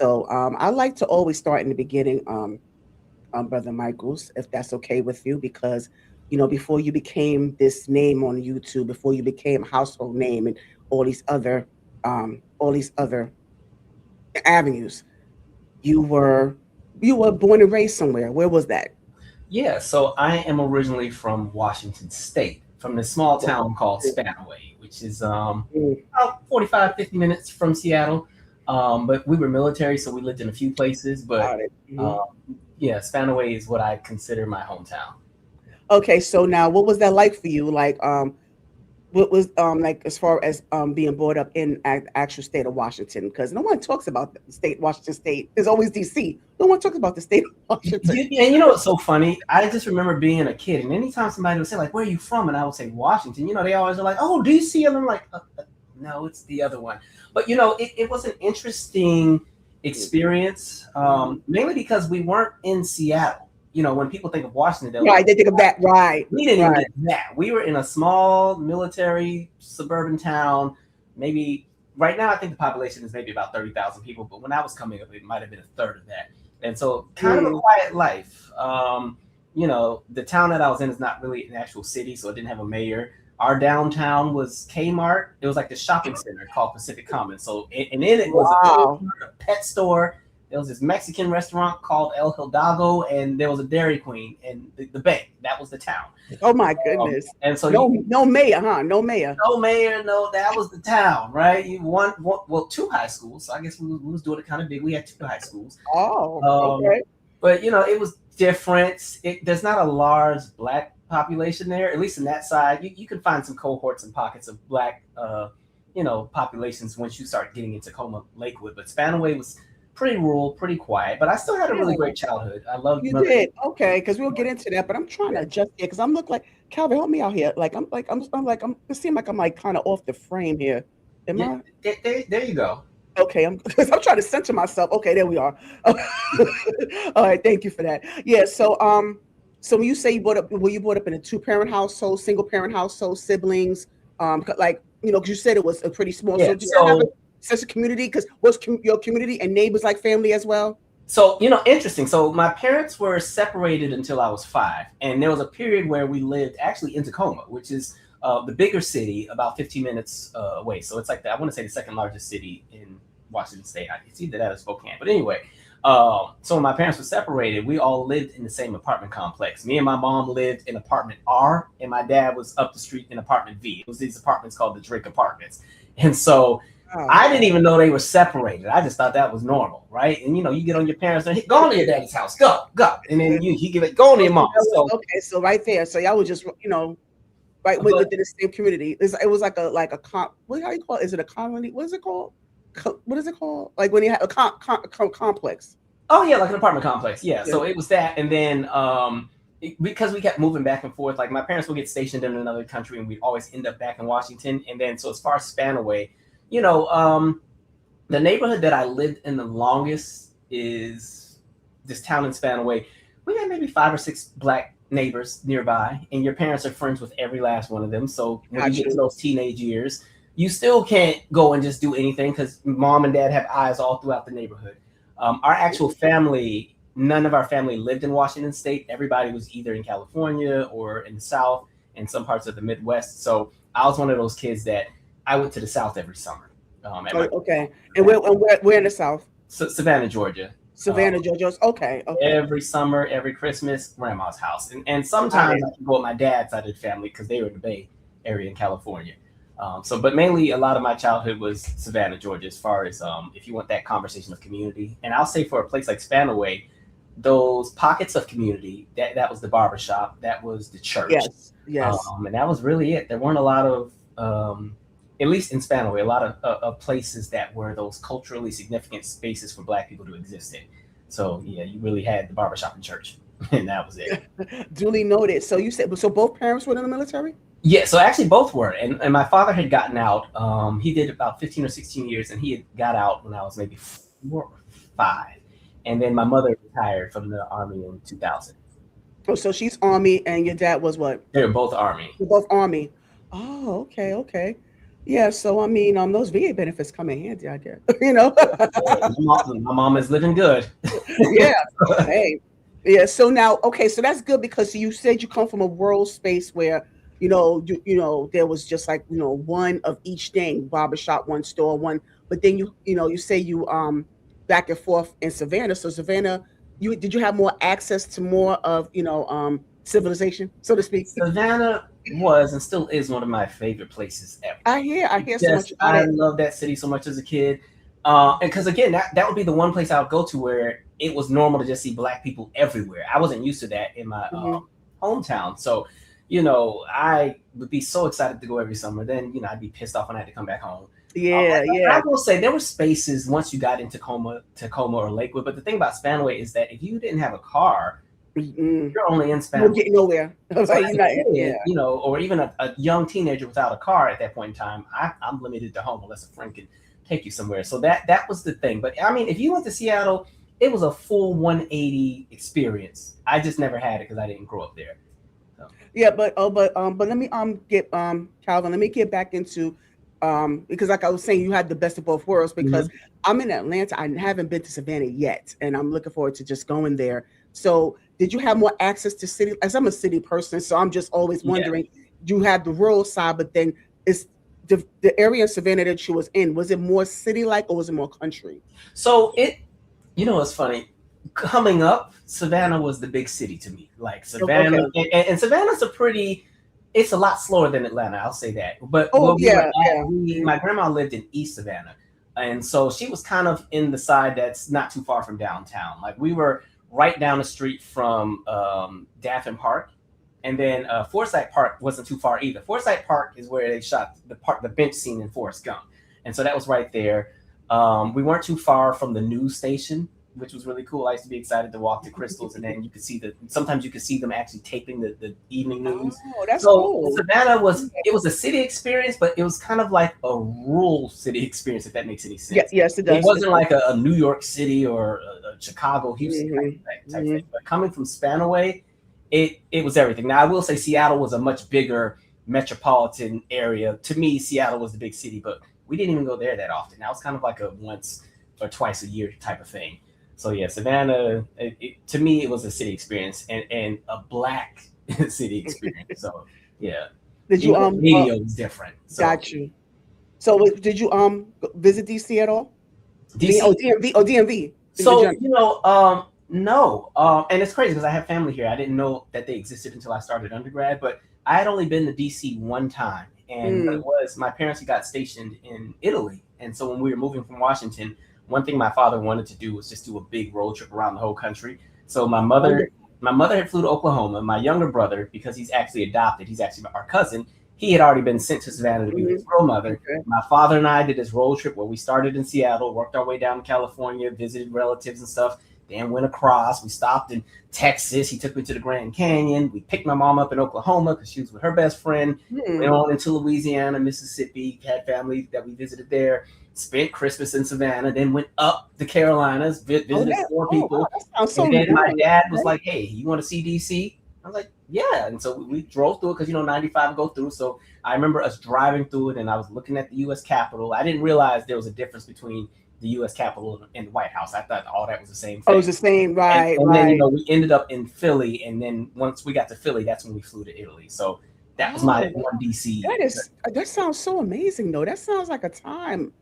So I like to always start in the beginning, Brother Michaels, if that's okay with you, because before you became this name on YouTube, before you became a household name, and all these other all these other avenues, you were you were born and raised somewhere. Where was that? Yeah, so I am originally from Washington State, from this small town called Spanaway, which is Mm, about 45, 50 minutes from Seattle. But we were military, so we lived in a few places. But got it. Mhm. um, yeah, Spanaway is what I consider my hometown. Okay, so now what was that like for you? Like, what was like as far as being brought up in actual state of Washington? Because no one talks about the state, Washington State. There's always DC. No one talks about the state of Washington. And you know what's so funny? I just remember being a kid, and anytime somebody would say like, "Where are you from?" and I would say Washington, they always are like, "Oh, DC," and I'm like, "No, it's the other one." But it was an interesting experience, Mhm. mainly because we weren't in Seattle. When people think of Washington, they're like, Right, they think of that. Right, we didn't even right. get that. We were in a small military suburban town. Maybe right now, I think the population is maybe about 30,000 people. But when I was coming up, it might have been a third of that. And so, kind of a Mm. quiet life. The town that I was in is not really an actual city, so it didn't have a mayor. Our downtown was Kmart. It was like the shopping center called Pacific Commons. So, and in it was a Wow. Kmart, a pet store. There was this Mexican restaurant called El Hidalgo, and there was a Dairy Queen and the bank. That was the town. Oh my goodness. And so No, no mayor, huh? No mayor. no mayor, no, that was the town, right? You well, two high schools. So I guess we was doing it kind of big. We had two high schools. Oh, Um, okay. but it was different. There's not a large black population there, at least in that side. You can find some cohorts and pockets of black, populations once you start getting into Tacoma, Lakewood. But Spanaway was pretty rural, pretty quiet. But I still had a really Yeah. great childhood. I loved You Mother. did. Okay, because we'll get into that, but I'm trying to adjust here because I'm look like Calvin, help me out here. It seems like I'm like kind of off the frame here. Am Yeah, I? there you go. Okay, I'm because I'm trying to center myself. Okay, there we are. All right, thank you for that. Yeah, so when you say you brought up in a two-parent household, single-parent household, siblings, like because you said it was a pretty small. Yeah. So did you have a So sense of community? Because was your community and neighbors like family as well? interesting. So my parents were separated until I was 5, and there was a period where we lived actually in Tacoma, which is the bigger city, about 15 minutes away. So it's like I want to say the second largest city in Washington State. It's either that or Spokane. But anyway, so when my parents were separated, we all lived in the same apartment complex. Me and my mom lived in apartment R, and my dad was up the street in apartment V. It was these apartments called the Drake Apartments, and so Wow. I didn't even know they were separated. I just thought that was normal, right? And you get on your parents and go on to your daddy's house, go, and then he give it go on to Oh, your so mom. So, okay, so right there. So y'all was just, right but within the same community. It was like a what how you call it? Is it a colony? What is it called? What is it called? Like when you have a complex. oh yeah, like an apartment complex, yeah. Yeah. So it was that, and then because we kept moving back and forth, like my parents would get stationed in another country, and we'd always end up back in Washington. And then so as far as Spanaway, you know, um, the neighborhood that I lived in the longest is this town in Spanaway. We had maybe 5 or 6 black neighbors nearby, and your parents are friends with every last one of them. So when you Got get to you. those teenage years, you still can't go and just do anything because mom and dad have eyes all throughout the neighborhood. Our actual family, none of our family lived in Washington State. Everybody was either in California or in the South and some parts of the Midwest. So I was one of those kids that I went to the South every summer at Oh, my okay. And we're in the South. Savannah, Georgia. Um, Savannah, Georgia. Okay, okay. every summer, every Christmas, grandma's house, and Got sometimes it. I could go with my dad's side of the family because they were in the Bay Area in California. But mainly a lot of my childhood was Savannah, Georgia. As far as if you want that conversation of community, and I'll say for a place like Spanaway, those pockets of community that was the barbershop, that was the church, Yes, yes. and that was really it. There weren't a lot of at least in Spanaway, a lot of places that were those culturally significant spaces for Black people to exist in. So yeah, you really had the barbershop and church, and that was it. Duly noted. So you said so both parents were in the military? Yeah, so actually both were, and my father had gotten out. He did about 15 or 16 years, and he had got out when I was maybe 4 or 5, and then my mother retired from the army in 2000. Oh, so she's Army and your dad was what? They were both army. You're both Army. Oh, okay, okay. Yeah, so I mean, those VA benefits come in handy, I guess. You know? Yeah, my mom is living good. Yeah. Hey. Yeah. So now, okay, so that's good because you said you come from a world space where, there was just like, one of each thing, barbershop, one store, one, but then you say you back and forth in Savannah. So Savannah, did you have more access to more of, civilization, so to speak? Savannah was and still is one of my favorite places ever. I hear so much Just about I it. love that city so much as a kid. And because again, that would be the one place I would go to where it was normal to just see black people everywhere. I wasn't used to that in my Hmm. hometown. So, I would be so excited to go every summer. Then, I'd be pissed off when I had to come back home. Yeah, And I yeah. will say there were spaces once you got into Tacoma or Lakewood. But the thing about Spanaway is that if you didn't have a car, Mm. you're only in You won't Spanaway. get nowhere. I was So like, as you're a not, yeah. kid, or even a young teenager without a car at that point in time, I'm limited to home unless a friend can take you somewhere. So that was the thing. But I mean, if you went to Seattle, it was a full 180 experience. I just never had it because I didn't grow up there. So, Yeah, but let me get Calvin, let me get back into because like I was saying, you had the best of both worlds because mhm. I'm in Atlanta. I haven't been to Savannah yet, and I'm looking forward to just going there. So did you have more access to city? As I'm a city person, so I'm just always Yeah. wondering, you had the rural side, but then is the area of Savannah that you was in, was it more city like or was it more country? So it's funny. Coming up, Savannah was the big city to me. Like Savannah, Okay. and Savannah's it's a lot slower than Atlanta. I'll say that. But Oh where we were yeah, at, yeah. my grandma lived in East Savannah, and so she was kind of in the side that's not too far from downtown. Like we were right down the street from Daffin Park, and then Forsyth Park wasn't too far either. Forsyth Park is where they shot the bench scene in Forrest Gump, and so that was right there. We weren't too far from the news station, which was really cool. I used to be excited to walk to Crystals, and then sometimes you could see them actually taping the evening news. Oh, that's So cool. Savannah it was a city experience, but it was kind of like a rural city experience, if that makes any Yeah, sense. yes, it It does. It wasn't does. like a New York City or a Chicago, Houston Hmm. type Hmm. thing. But coming from Spanaway, it was everything. Now I will say Seattle was a much bigger metropolitan area. To me, Seattle was the big city, but we didn't even go there that often. That was kind of like a once or twice a year type of thing. So yeah, Savannah. To me, it was a city experience and a black city experience. So yeah, Did you even the radio was different. So got you. So did you visit DC at all? DC. DMV, oh DMV. Did So you? no, and it's crazy because I have family here. I didn't know that they existed until I started undergrad, but I had only been to DC one time, and what it Mm, was, my parents got stationed in Italy, and so when we were moving from Washington, one thing my father wanted to do was just do a big road trip around the whole country. So my mother, wonderful. my mother had flew to Oklahoma. My younger brother, because he's actually adopted, he's actually our cousin. He had already been sent to Savannah to be with Hmm. his real mother. Okay. My father and I did this road trip where we started in Seattle, worked our way down to California, visited relatives and stuff, then went across. We stopped in Texas. He took me to the Grand Canyon. We picked my mom up in Oklahoma because she was with her best friend. Went Hmm. on into Louisiana, Mississippi, had family that we visited there. Spent Christmas in Savannah, then went up the Carolinas, visited four Oh wow, people. that sounds so And then my nice. dad was Okay. like, "Hey, you want to see DC?" I was like, "Yeah." And so we drove through it because 95 go through. So I remember us driving through it, and I was looking at the U.S. Capitol. I didn't realize there was a difference between the U.S. Capitol and the White House. I thought all that was the same Oh, thing. it's the same. And, Right, and then right. we ended up in Philly, and then once we got to Philly, that's when we flew to Italy. So that was my Oh, one DC. that sounds so amazing though. That sounds like a time.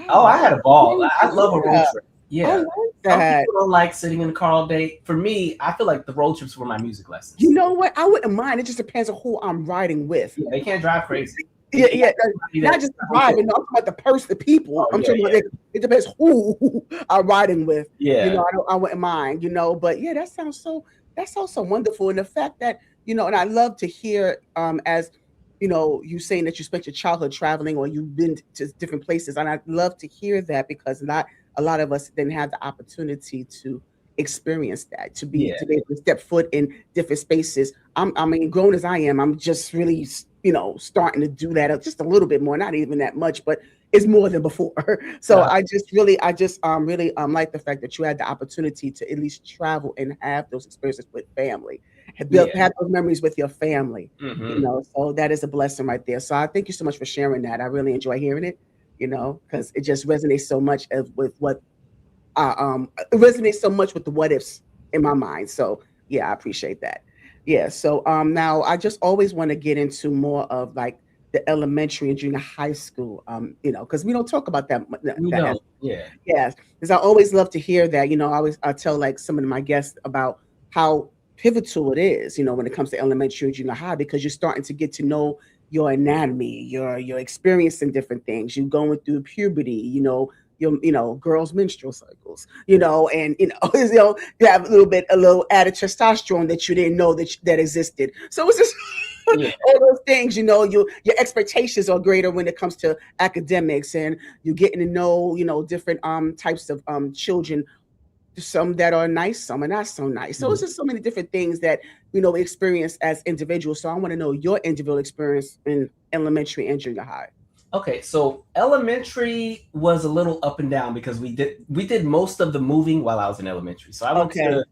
Oh, Wow. I had a ball. I love a road Yeah, trip. I Yeah. like Some that. people don't like sitting in the car all day. For me, I feel like the road trips were my music You lessons. know what? I wouldn't mind. It just depends on who I'm riding with. Yeah, they can't drive crazy. Yeah, They got yeah. somebody Not that just the knows driving. No, I'm talking about the person, the people. oh I'm yeah, talking about yeah, it depends who I'm riding with. yeah, I wouldn't mind. But yeah, that sounds so wonderful. And the fact that and I love to hear as you saying that you spent your childhood traveling or you've been to different places, and I love to hear that because not a lot of us didn't have the opportunity to experience that, yeah. to be able to step foot in different spaces. I mean, grown as I am, I'm just really, starting to do that just a little bit more, not even that much, but it's more than before. So Uh, I just really like the fact that you had the opportunity to at least travel and have those experiences with family. Yeah. have those memories with your family. Hmm. So that is a blessing right there. So I thank you so much for sharing that. I really enjoy hearing it. Because it just resonates so much with what it resonates so much with the what ifs in my mind. So yeah, I appreciate that. Yeah. So now I just always want to get into more of like the elementary and junior high school. Because we don't talk about We that. don't. Yeah. Yes, because I always love to hear that. I tell like some of my guests about how pivotal it is. When it comes to elementary and junior high, because you're starting to get to know your anatomy, you're experiencing different things. You're going through puberty. Your girls' menstrual cycles. And you have a little added testosterone that you didn't know that existed. So it's just Yeah. all those things. Your expectations are greater when it comes to academics, and you're getting to know different types of children, some that are nice, some are not so nice. So it's Mhm. just so many different things that we experience as individuals. So I want to know your individual experience in elementary and junior high. Okay, so elementary was a little up and down because we did most of the moving while I was in elementary. So I went Okay. to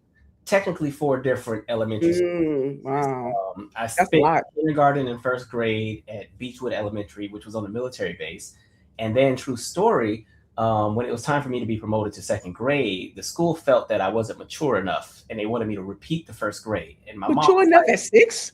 technically four different elementary schools. Wow, I that's a spent lot. kindergarten and first grade at Beechwood Elementary, which was on the military base. And then, true story, when it was time for me to be promoted to second grade, the school felt that I wasn't mature enough and they wanted me to repeat the first grade. And my mom Mature was enough at 6?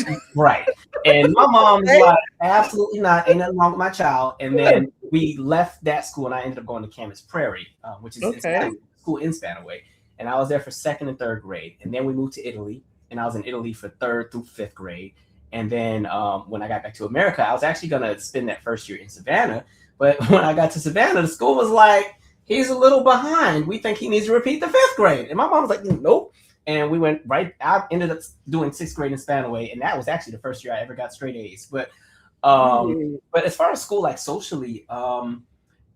like, right. And my mom was Okay. like, absolutely not. Ain't nothing wrong with my child. And then we left that school and I ended up going to Camas Prairie, which is in Okay. school in Spanaway. And I was there for second and third grade. And then we moved to Italy and I was in Italy for third through fifth grade. And then when I got back to America, I was actually going to spend that first year in Savannah. But when I got to Savannah, the school was like, he's a little behind. We think he needs to repeat the fifth grade. And my mom was like, nope. And we went right. I ended up doing sixth grade in Spanaway, and that was actually the first year I ever got straight A's. Um, Mm. but as far as school, like socially,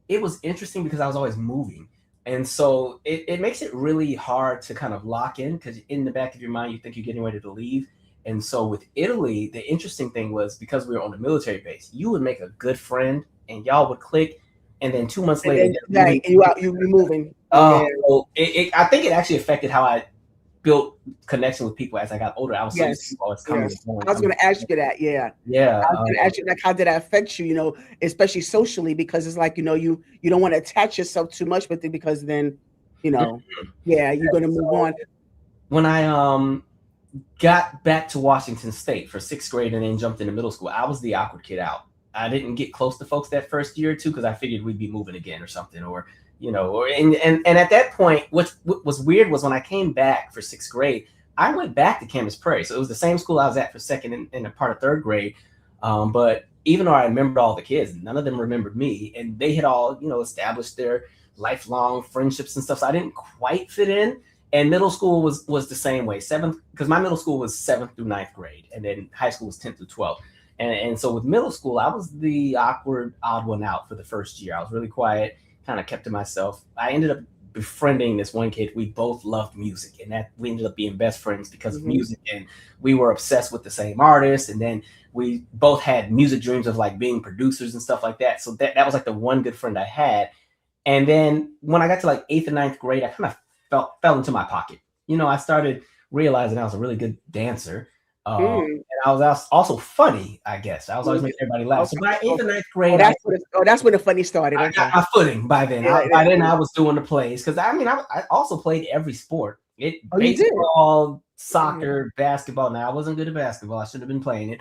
it was interesting because I was always moving. And so it makes it really hard to kind of lock in because in the back of your mind, you think you're getting ready to leave. And so with Italy, the interesting thing was because we were on the military base, you would make a good friend and y'all would click. And then 2 months And later, then right, you moving. Yeah. so I think it actually affected how I built connection with people as I got older. I was so used to Yes. people always coming and Yes. going, I was coming going to and ask going. you that. Yeah. Yeah. I was going to ask you like how did that affect you? Especially socially, because it's like you don't want to attach yourself too much with it because then you know, yeah, you're going to move on. So when I got back to Washington State for sixth grade and then jumped into middle school, I was the awkward kid out. I didn't get close to folks that first year or two because I figured we'd be moving again or something, or and at that point, what was weird was when I came back for sixth grade, I went back to Camas Prairie, so it was the same school I was at for second and a part of third grade. But even though I remembered all the kids, none of them remembered me, and they had all established their lifelong friendships and stuff. So I didn't quite fit in. And middle school was the same way. Seventh, because my middle school was seventh through ninth grade, and then high school was 10th through 12th. And so with middle school, I was the awkward, odd one out for the first year. I was really quiet, kind of kept to myself. I ended up befriending this one kid. We both loved music, and that we ended up being best friends because of Mhm. music. And we were obsessed with the same artists. And then we both had music dreams of like being producers and stuff like that. So that was like the one good friend I had. And then when I got to like eighth and ninth grade, I kind of fell into my pocket. I started realizing I was a really good dancer. Mm. And I was also funny, I guess. I was always Mhm. making everybody laugh. So Okay. by eighth and ninth Oh, grade, I that's when the funny started. I got Okay. my footing by then. Yeah, By yeah. then, I was doing the plays because I also played every sport. Oh, you did. Baseball, Mhm. soccer, basketball. Now I wasn't good at basketball. I shouldn't have been playing it.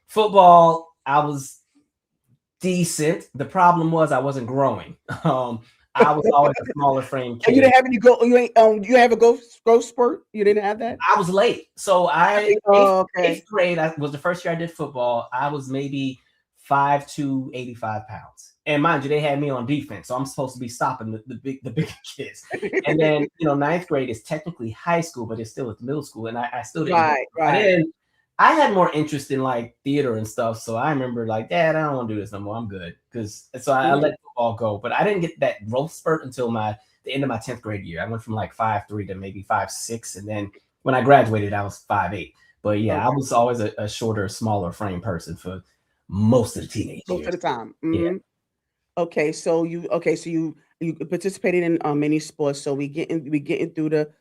Football, I was decent. The problem was I wasn't growing. I was always a smaller frame And you kid. didn't have any go. You ain't. You have a growth spurt. You didn't have that. I was late. So I eighth, Oh, okay. eighth grade was the first year I did football. I was maybe 5'2", 85 pounds. And mind you, they had me on defense. So I'm supposed to be stopping the bigger kids. And then, ninth grade is technically high school, but it's still at middle school. And I still didn't go. Right. By Right. then, I had more interest in like theater and stuff. So I remember like, Dad, I don't want to do this no more. I'm good. So I Mhm. let football go. But I didn't get that growth spurt until the end of my 10th grade year. I went from like 5'3" to maybe 5'6", and then when I graduated, I was 5'8". But yeah, I Okay. was always a shorter, smaller frame person for most of the teenage Most of years. the time. Yeah. Mhm. Okay. So you participated in many sports. So we getting through the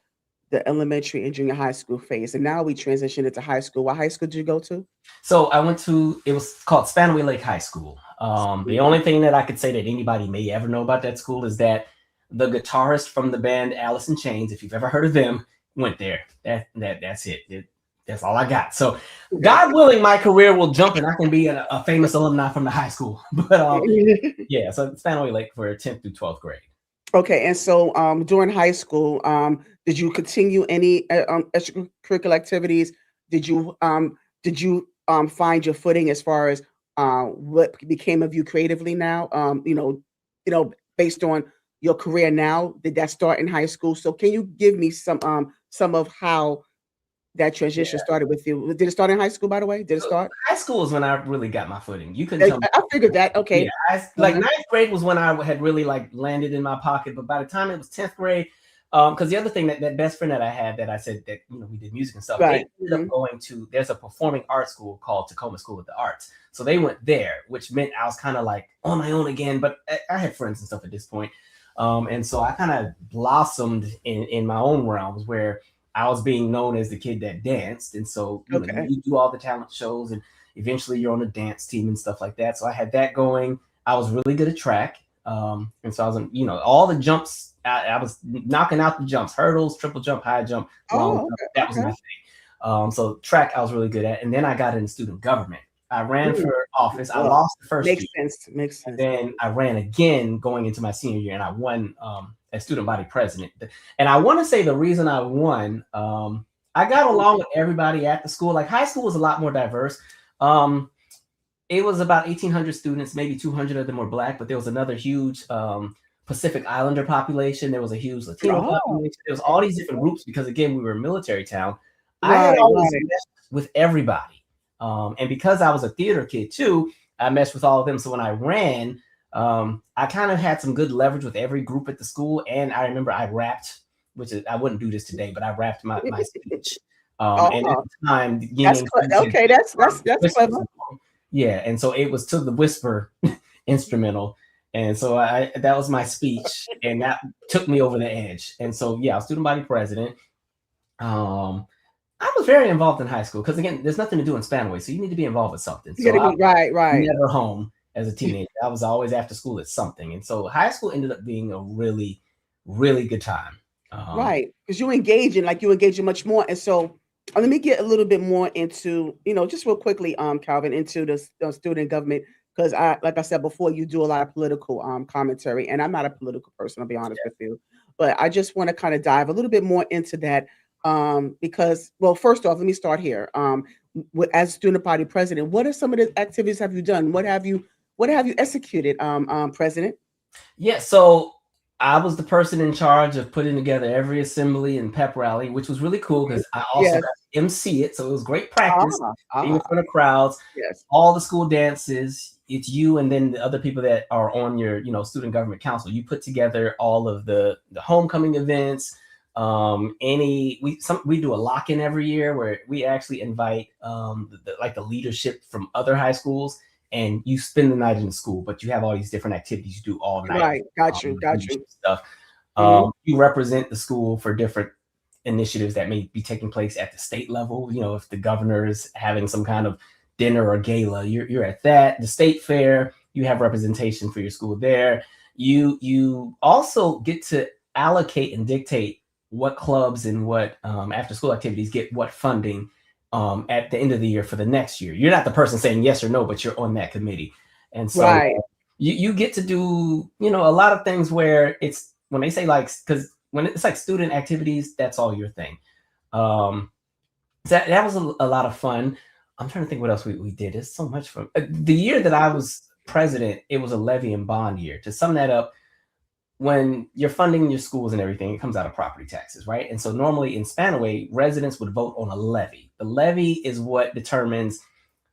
the elementary and junior high school phase, and now we transition into high school. What high school did you go to? So I went to, it was called Spanaway Lake High School. The only thing that I could say that anybody may ever know about that school is that the guitarist from the band Alice in Chains, if you've ever heard of them, went there. That's it. That's all I got. So God willing, my career will jump and I can be a famous alumni from the high school. But yeah, so Spanaway Lake for 10th through 12th grade. Okay, and so during high school, did you continue any extracurricular activities? Did you find your footing as far as what became of you creatively now? Based on your career now, did that start in high school? So can you give me some of how that transition started with you? Did it start in high school, by the way? Did it start? High school is when I really got my footing. You couldn't tell me. I figured that. Okay. Yeah, ninth grade was when I had really like landed in my pocket. But by the time it was 10th grade, because the other thing that best friend that I had that I said that we did music and stuff, Right. they ended up going to, there's a performing arts school called Tacoma School of the Arts. So they went there, which meant I was kind of like on my own again. But I had friends and stuff at this point. And so I kind of blossomed in my own realms where I was being known as the kid that danced. And so you do all the talent shows and eventually you're on a dance team and stuff like that. So I had that going. I was really good at track. And so I was in, all the jumps. I was knocking out the jumps, hurdles, triple jump, high jump, long jump. That was my thing. So track I was really good at. And then I got into student government. I ran for office. I lost the first year. Makes sense. And then I ran again going into my senior year and I won as student body president. And I want to say the reason I won, I got along with everybody at the school. Like high school was a lot more diverse. It was about 1,800 students, maybe 200 of them were Black, but there was another huge Pacific Islander population. There was a huge Latino population. There was all these different groups because again, we were a military town. I had always meshed with everybody. And because I was a theater kid too, I meshed with all of them. So when I ran, I kind of had some good leverage with every group at the school. And I remember I rapped, which is, I wouldn't do this today, but I rapped my speech. And at the time, that's clever. Yeah. And so it was to the whisper instrumental. And so that was my speech and that took me over the edge. And so, yeah, I was student body president. I was very involved in high school because again, there's nothing to do in Spanaway, so you need to be involved with something. So right. Never home as a teenager. I was always after school at something, and so high school ended up being a really, really good time. Right, because you engage in much more, and so let me get a little bit more into just real quickly, Calvin, into the student government because like I said before, you do a lot of political commentary, and I'm not a political person. I'll be honest with you, but I just want to kind of dive a little bit more into that. Because, well, first off, let me start here. As student body president, what are some of the activities have you done? What have you executed, President? Yeah, so I was the person in charge of putting together every assembly and pep rally, which was really cool because I also got to MC it. So it was great practice being in front of crowds, all the school dances. It's you and then the other people that are on your, student government council. You put together all of the homecoming events. We do a lock-in every year where we actually invite the leadership from other high schools and you spend the night in the school, but you have all these different activities you do all night. Right. Got you. Stuff. You represent the school for different initiatives that may be taking place at the state level. If the governor is having some kind of dinner or gala, you're at that. The state fair, you have representation for your school there. You also get to allocate and dictate what clubs and what after school activities get what funding at the end of the year for the next year. You're not the person saying yes or no, but you're on that committee. And so you get to do, a lot of things where it's when they say because when it's like student activities, that's all your thing. That was a lot of fun. I'm trying to think what else we did. It's so much fun. The year that I was president, it was a levy and bond year. To sum that up, when you're funding your schools and everything, it comes out of property taxes, right? And so normally in Spanaway, residents would vote on a levy. The levy is what determines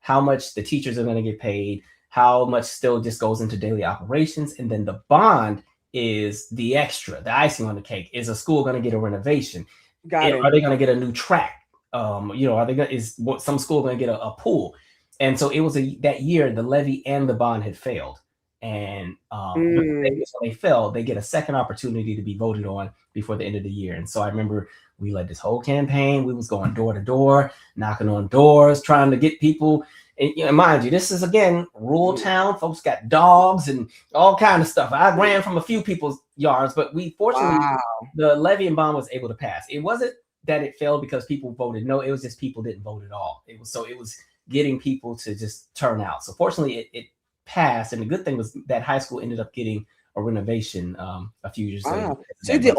how much the teachers are going to get paid, how much still just goes into daily operations. And then the bond is the extra, the icing on the cake. Is a school going to get a renovation? Are they going to get a new track? Is some school going to get a pool? And so it was that year, the levy and the bond had failed. And Mm. when they fail, they get a second opportunity to be voted on before the end of the year. And so I remember we led this whole campaign. We was going door to door, knocking on doors, trying to get people. And you know, mind you, this is again rural town. Folks got dogs and all kind of stuff. I ran from a few people's yards, but we fortunately Wow. the levy and bond was able to pass. It wasn't that it failed because people voted no. It was just people didn't vote at all. It was getting people to just turn out. So fortunately, it passed. And the good thing was that high school ended up getting a renovation a few years later. Wow. So you did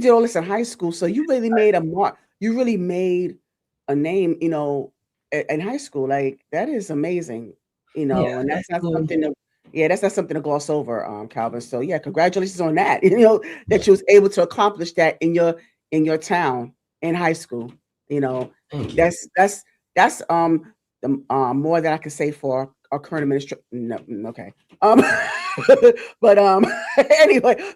all this in high school. So you really made a mark. You really made a name, you know, in high school. Like that is amazing, you know, Yeah, and high that's not school. something to, yeah, that's not something to gloss over, Calvin. So yeah, congratulations on that. You know, that you was able to accomplish that in your town in high school. You know, Thank you. that's the more that I can say for our current administration. No, okay. Um, but anyway.